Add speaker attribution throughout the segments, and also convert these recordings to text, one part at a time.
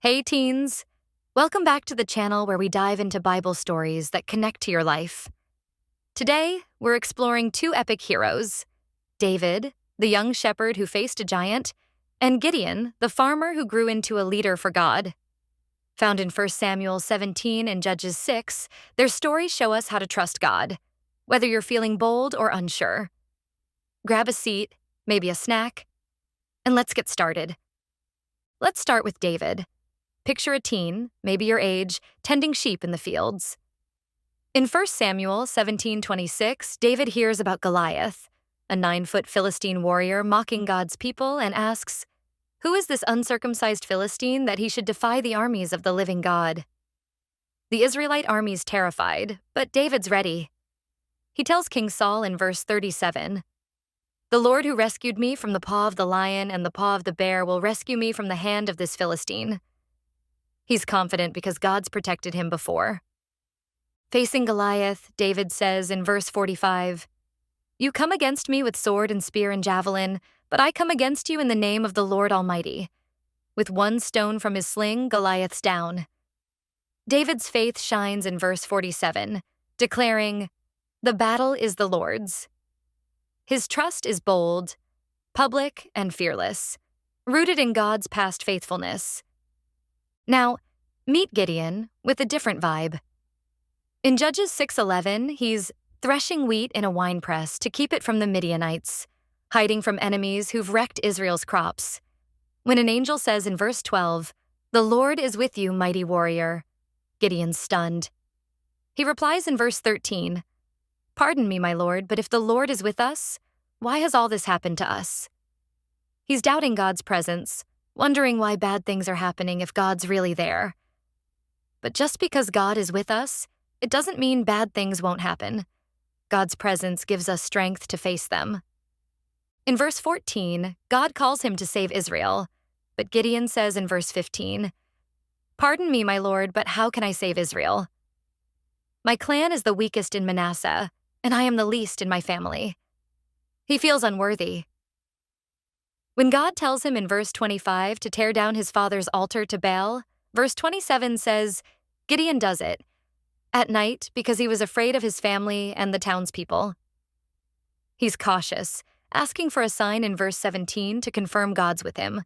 Speaker 1: Hey teens! Welcome back to the channel where we dive into Bible stories that connect to your life. Today, we're exploring two epic heroes, David, the young shepherd who faced a giant, and Gideon, the farmer who grew into a leader for God. Found in 1 Samuel 17 and Judges 6, their stories show us how to trust God, whether you're feeling bold or unsure. Grab a seat, maybe a snack, and let's get started. Let's start with David. Picture a teen, maybe your age, tending sheep in the fields. In 1 Samuel 17:26, David hears about Goliath, a 9-foot Philistine warrior mocking God's people, and asks, "Who is this uncircumcised Philistine that he should defy the armies of the living God?" The Israelite army's terrified, but David's ready. He tells King Saul in verse 37, "The Lord who rescued me from the paw of the lion and the paw of the bear will rescue me from the hand of this Philistine." He's confident because God's protected him before. Facing Goliath, David says in verse 45, "You come against me with sword and spear and javelin, but I come against you in the name of the Lord Almighty." With one stone from his sling, Goliath's down. David's faith shines in verse 47, declaring, "The battle is the Lord's." His trust is bold, public, and fearless, rooted in God's past faithfulness. Now, meet Gideon with a different vibe. In Judges 6:11, he's threshing wheat in a winepress to keep it from the Midianites, hiding from enemies who've wrecked Israel's crops. When an angel says in verse 12, "The Lord is with you, mighty warrior," Gideon's stunned. He replies in verse 13, "Pardon me, my Lord, but if the Lord is with us, why has all this happened to us?" He's doubting God's presence, wondering why bad things are happening if God's really there. But just because God is with us, it doesn't mean bad things won't happen. God's presence gives us strength to face them. In verse 14, God calls him to save Israel, but Gideon says in verse 15, "Pardon me, my Lord, but how can I save Israel? My clan is the weakest in Manasseh, and I am the least in my family." He feels unworthy. When God tells him in verse 25 to tear down his father's altar to Baal, verse 27 says, Gideon does it, at night because he was afraid of his family and the townspeople. He's cautious, asking for a sign in verse 17 to confirm God's with him.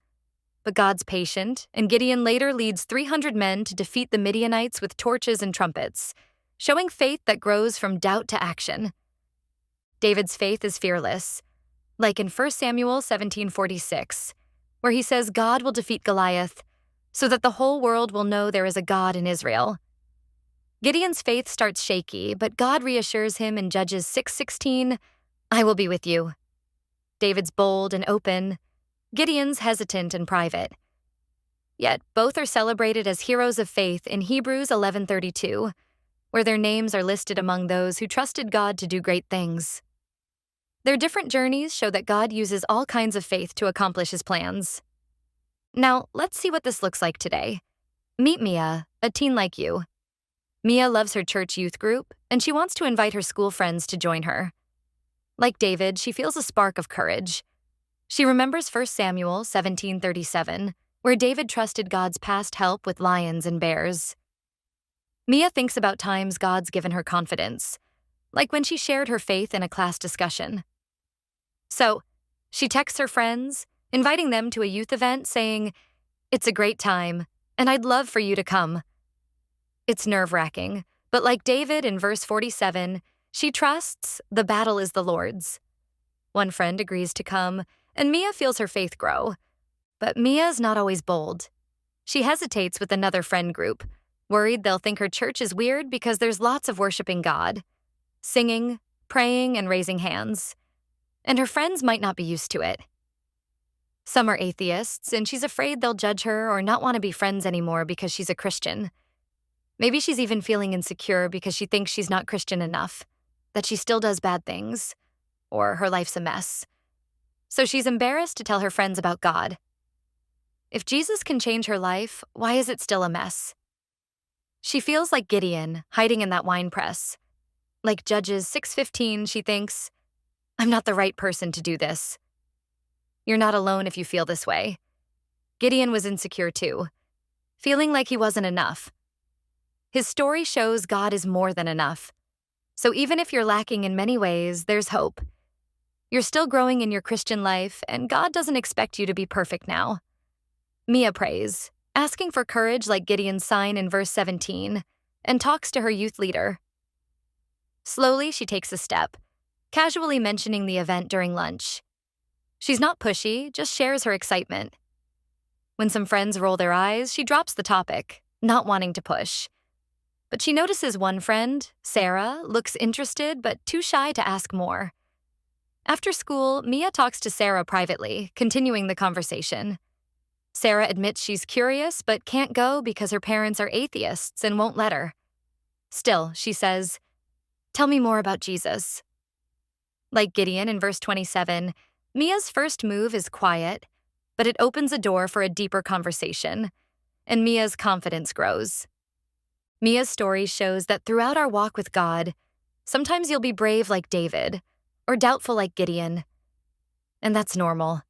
Speaker 1: But God's patient, and Gideon later leads 300 men to defeat the Midianites with torches and trumpets, showing faith that grows from doubt to action. David's faith is fearless, like in 1 Samuel 17:46, where he says God will defeat Goliath so that the whole world will know there is a God in Israel. Gideon's faith starts shaky, but God reassures him in Judges 6:16, "I will be with you." David's bold and open, Gideon's hesitant and private. Yet both are celebrated as heroes of faith in Hebrews 11:32, where their names are listed among those who trusted God to do great things. Their different journeys show that God uses all kinds of faith to accomplish his plans. Now, let's see what this looks like today. Meet Mia, a teen like you. Mia loves her church youth group, and she wants to invite her school friends to join her. Like David, she feels a spark of courage. She remembers 1 Samuel 17:37, where David trusted God's past help with lions and bears. Mia thinks about times God's given her confidence, like when she shared her faith in a class discussion. So, she texts her friends, inviting them to a youth event, saying, "It's a great time, and I'd love for you to come." It's nerve-wracking, but like David in verse 47, she trusts the battle is the Lord's. One friend agrees to come, and Mia feels her faith grow. But Mia's not always bold. She hesitates with another friend group, worried they'll think her church is weird because there's lots of worshiping God, singing, praying, and raising hands. And her friends might not be used to it. Some are atheists, and she's afraid they'll judge her or not want to be friends anymore because she's a Christian. Maybe she's even feeling insecure because she thinks she's not Christian enough, that she still does bad things, or her life's a mess. So she's embarrassed to tell her friends about God. If Jesus can change her life, why is it still a mess? She feels like Gideon, hiding in that winepress. Like Judges 6:15, she thinks, "I'm not the right person to do this." You're not alone if you feel this way. Gideon was insecure too. feeling like he wasn't enough. His story shows God is more than enough. So even if you're lacking in many ways, there's hope. You're still growing in your Christian life, and God doesn't expect you to be perfect now. Mia prays, asking for courage like Gideon's sign in verse 17, and talks to her youth leader. Slowly, she takes a step, casually mentioning the event during lunch. She's not pushy, just shares her excitement. When some friends roll their eyes, she drops the topic, not wanting to push. But she notices one friend, Sarah, looks interested but too shy to ask more. After school, Mia talks to Sarah privately, continuing the conversation. Sarah admits she's curious but can't go because her parents are atheists and won't let her. Still, she says, "Tell me more about Jesus." Like Gideon in verse 27, Mia's first move is quiet, but it opens a door for a deeper conversation, and Mia's confidence grows. Mia's story shows that throughout our walk with God, sometimes you'll be brave like David, or doubtful like Gideon. And that's normal.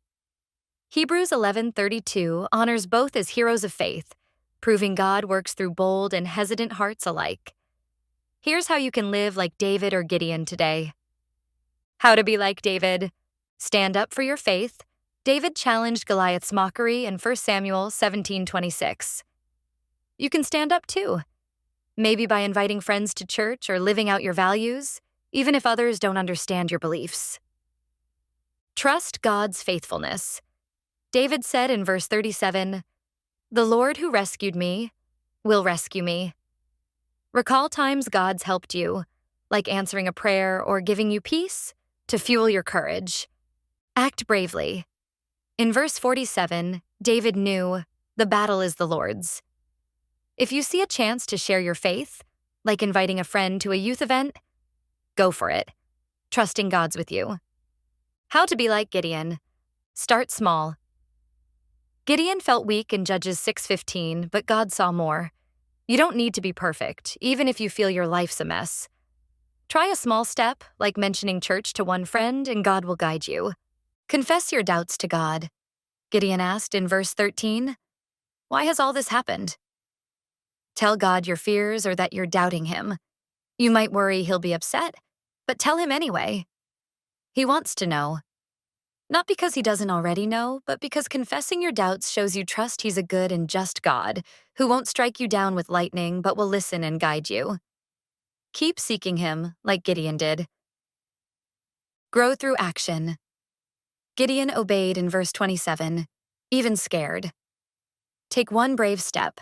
Speaker 1: Hebrews 11:32 honors both as heroes of faith, proving God works through bold and hesitant hearts alike. Here's how you can live like David or Gideon today. How to be like David. Stand up for your faith. David challenged Goliath's mockery in 1 Samuel 17:26. You can stand up too, maybe by inviting friends to church or living out your values, even if others don't understand your beliefs. Trust God's faithfulness. David said in verse 37, "The Lord who rescued me will rescue me." Recall times God's helped you, like answering a prayer or giving you peace, to fuel your courage. Act bravely. In verse 47, David knew, "The battle is the Lord's." If you see a chance to share your faith, like inviting a friend to a youth event, go for it, trusting God's with you. How to be like Gideon. Start small. Gideon felt weak in Judges 6:15, but God saw more. You don't need to be perfect, even if you feel your life's a mess. Try a small step, like mentioning church to one friend, and God will guide you. Confess your doubts to God. Gideon asked in verse 13, "Why has all this happened?" Tell God your fears or that you're doubting him. You might worry he'll be upset, but tell him anyway. He wants to know. Not because he doesn't already know, but because confessing your doubts shows you trust he's a good and just God, who won't strike you down with lightning, but will listen and guide you. Keep seeking him, like Gideon did. Grow through action. Gideon obeyed in verse 27, even scared. Take one brave step,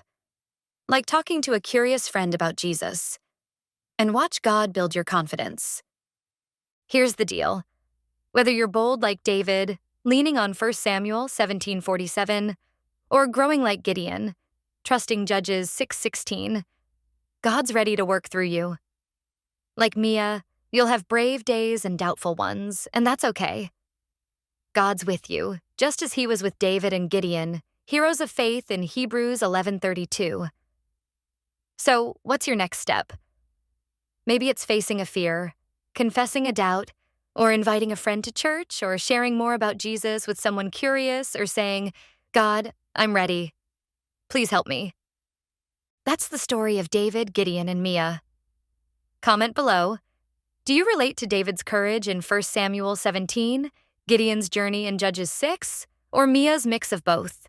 Speaker 1: like talking to a curious friend about Jesus, and watch God build your confidence. Here's the deal. Whether you're bold like David, leaning on 1 Samuel 17:47, or growing like Gideon, trusting Judges 6:16, God's ready to work through you. Like Mia, you'll have brave days and doubtful ones, and that's okay. God's with you, just as he was with David and Gideon, heroes of faith in Hebrews 11:32. So, what's your next step? Maybe it's facing a fear, confessing a doubt, or inviting a friend to church, or sharing more about Jesus with someone curious, or saying, "God, I'm ready. Please help me." That's the story of David, Gideon, and Mia. Comment below. Do you relate to David's courage in 1 Samuel 17, Gideon's journey in Judges 6, or Mia's mix of both?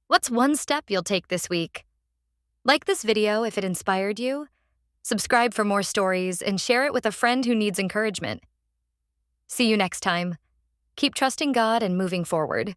Speaker 1: What's one step you'll take this week? Like this video if it inspired you, subscribe for more stories, and share it with a friend who needs encouragement. See you next time. Keep trusting God and moving forward.